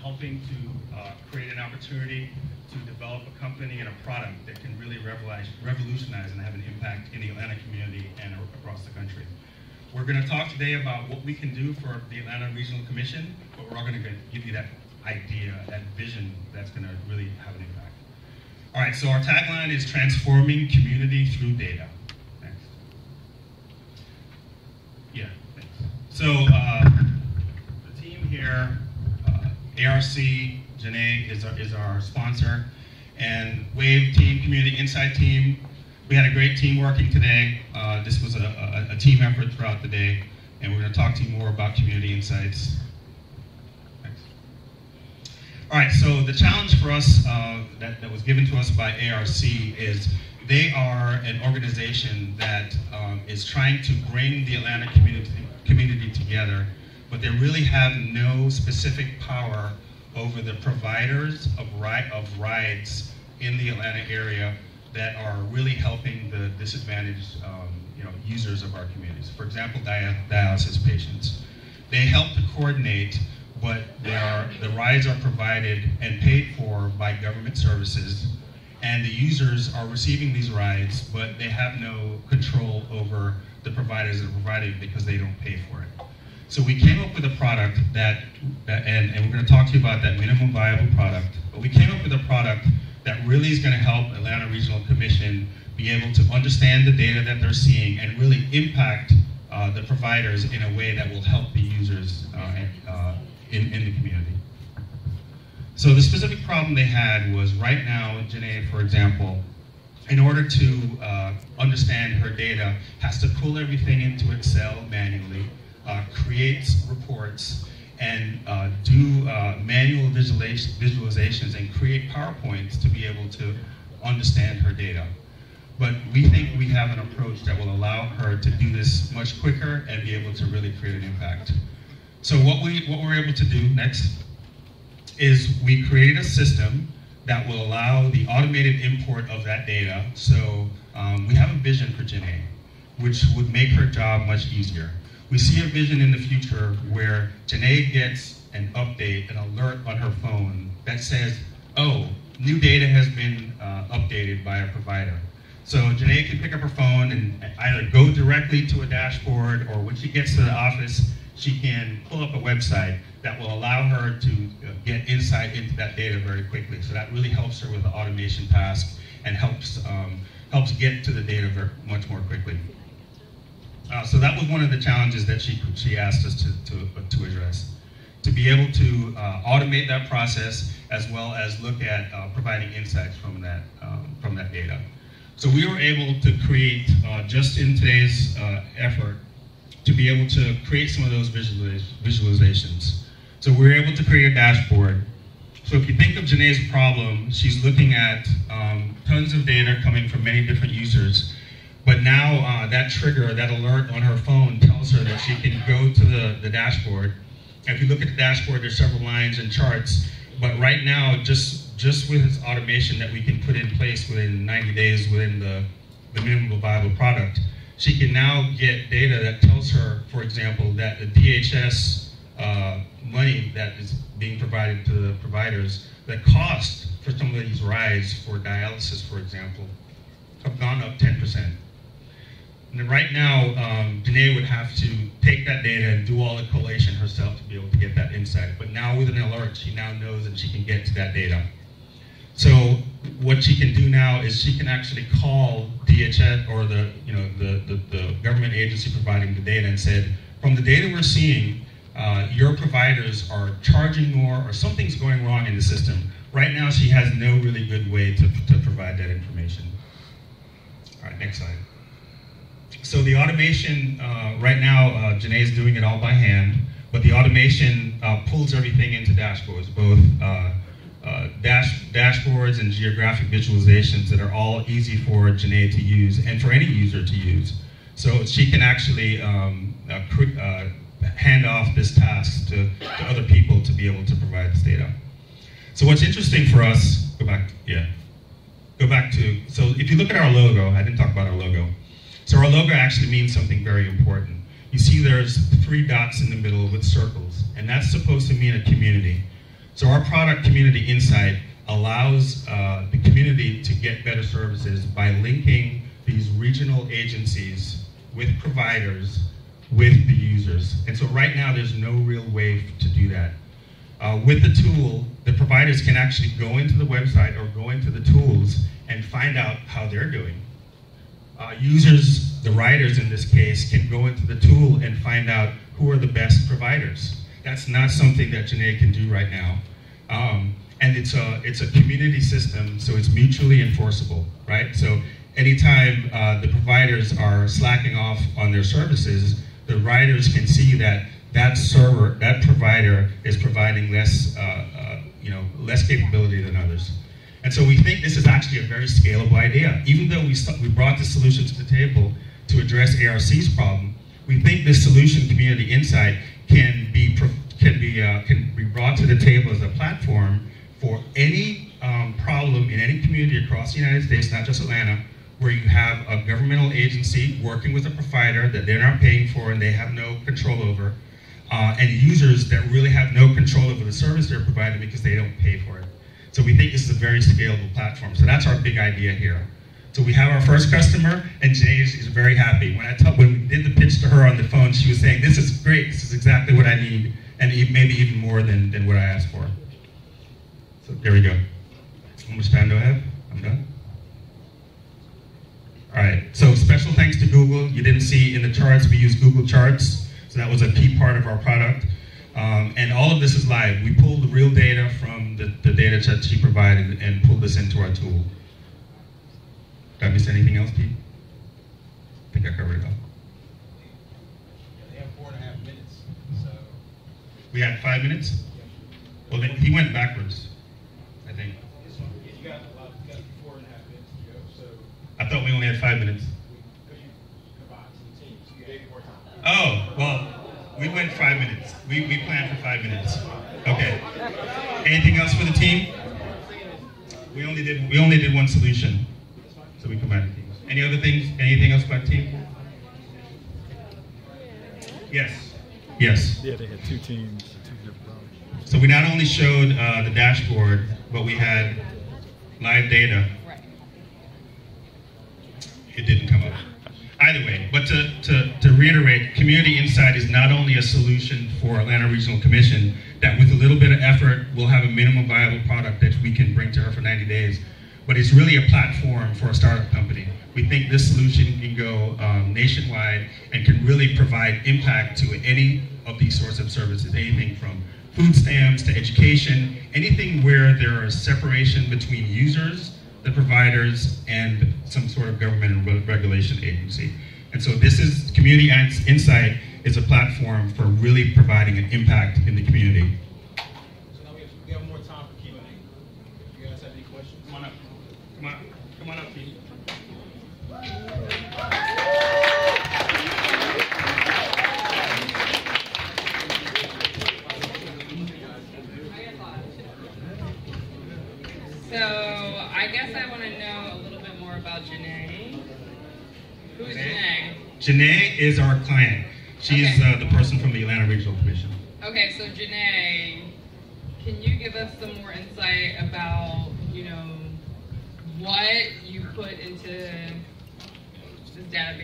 helping to create an opportunity to develop a company and a product that can really revolutionize and have an impact in the Atlanta community and across the country. We're going to talk today about what we can do for the Atlanta Regional Commission, but we're all going to give you that idea, that vision that's going to really have an impact. All right, so our tagline is transforming community through data. Next. Yeah, thanks. So the team here, ARC, Janae is our sponsor, and Wave team, Community Insight team. We had a great team working today. This was a team effort throughout the day, and we're going to talk to you more about community insights. Thanks. All right, so the challenge for us that was given to us by ARC is they are an organization that is trying to bring the Atlanta community together, but they really have no specific power over the providers of rides in the Atlanta area that are really helping the disadvantaged users of our communities. For example, dialysis patients. They help to coordinate, but the rides are provided and paid for by government services, and the users are receiving these rides, but they have no control over the providers that are providing because they don't pay for it. So we came up with a product and we're going to talk to you about that minimum viable product, but we came up with a product that really is going to help Atlanta Regional Commission be able to understand the data that they're seeing and really impact the providers in a way that will help the users in the community. So the specific problem they had was right now, Janae, for example, in order to understand her data, has to pull everything into Excel manually, create reports, and do manual visualizations and create PowerPoints to be able to understand her data. But we think we have an approach that will allow her to do this much quicker and be able to really create an impact. So what we're able to do next is we created a system that will allow the automated import of that data. So we have a vision for Janae, which would make her job much easier. We see a vision in the future where Janae gets an update, an alert on her phone that says, oh, new data has been updated by a provider. So Janae can pick up her phone and either go directly to a dashboard, or when she gets to the office, she can pull up a website that will allow her to get insight into that data very quickly. So that really helps her with the automation task and helps get to the data much more quickly. So that was one of the challenges that she asked us to address, to be able to automate that process as well as look at providing insights from that data. So we were able to create, just in today's effort, to be able to create some of those visualizations. So we were able to create a dashboard. So if you think of Janae's problem, she's looking at tons of data coming from many different users. But now that trigger, that alert on her phone tells her that she can go to the dashboard. And if you look at the dashboard, there's several lines and charts. But right now, just with this automation that we can put in place within 90 days within the minimum viable product, she can now get data that tells her, for example, that the DHS money that is being provided to the providers, the cost for some of these rides for dialysis, for example, have gone up 10%. And right now, Janae would have to take that data and do all the collation herself to be able to get that insight. But now with an alert, she now knows that she can get to that data. So what she can do now is she can actually call DHS or the government agency providing the data and said, from the data we're seeing, your providers are charging more or something's going wrong in the system. Right now, she has no really good way to provide that information. All right, next slide. So the automation, right now, Janae's doing it all by hand, but the automation pulls everything into dashboards, both dashboards and geographic visualizations that are all easy for Janae to use and for any user to use. So she can actually hand off this task to other people to be able to provide this data. So what's interesting for us, go back to, so if you look at our logo, I didn't talk about our logo. So our logo actually means something very important. You see there's 3 dots in the middle with circles, and that's supposed to mean a community. So our product, Community Insight, allows the community to get better services by linking these regional agencies with providers, with the users. And so right now there's no real way to do that. With the tool, the providers can actually go into the website or go into the tools and find out how they're doing. Users, the writers in this case, can go into the tool and find out who are the best providers. That's not something that Janae can do right now. And it's a community system, so it's mutually enforceable, right? So anytime the providers are slacking off on their services, the writers can see that that provider is providing less capability than others. And so we think this is actually a very scalable idea. Even though we brought the solution to the table to address ARC's problem, we think this solution, Community Insight, can be brought to the table as a platform for any problem in any community across the United States, not just Atlanta, where you have a governmental agency working with a provider that they're not paying for and they have no control over, and users that really have no control over the service they're providing because they don't pay for it. So we think this is a very scalable platform. So that's our big idea here. So we have our first customer, and Janae is very happy. When we did the pitch to her on the phone, she was saying, "This is great. This is exactly what I need, and maybe even more than what I asked for." So there we go. How much time do I have? I'm done. All right. So special thanks to Google. You didn't see in the charts, we use Google Charts. So that was a key part of our product. And all of this is live. We pulled the real data from the data that she provided and pulled this into our tool. Did I miss anything else, Pete? I think I covered it all. They have 4.5 minutes. So we had 5 minutes? Well, then he went backwards, I think. You got 4.5 minutes to go. So I thought we only had 5 minutes. because you combined some teams, you gave more time. Oh, well, we went 5 minutes. We planned for 5 minutes. Okay. Anything else for the team? We only did one solution. So we combined the teams. Any other things? Anything else about the team? Yes. Yes. Yeah, they had two teams, two different problems. So we not only showed the dashboard, but we had live data. It didn't come up. Either way, but to reiterate, Community Insight is not only a solution for Atlanta Regional Commission that with a little bit of effort will have a minimum viable product that we can bring to her for 90 days, but it's really a platform for a startup company. We think this solution can go nationwide and can really provide impact to any of these sorts of services, anything from food stamps to education, anything where there is separation between users, the providers, and some sort of government and regulation agency. And so this is, Community Insight is a platform for really providing an impact in the community. So now we have more time for Q&A. If you guys have any questions? Come on up. Come on up, Pete. So I guess I want to know a little bit more about Janae. Who's Janae? Janae is our client. She's the person from the Atlanta Regional Commission. Okay, so Janae, can you give us some more insight about, what you put into this database?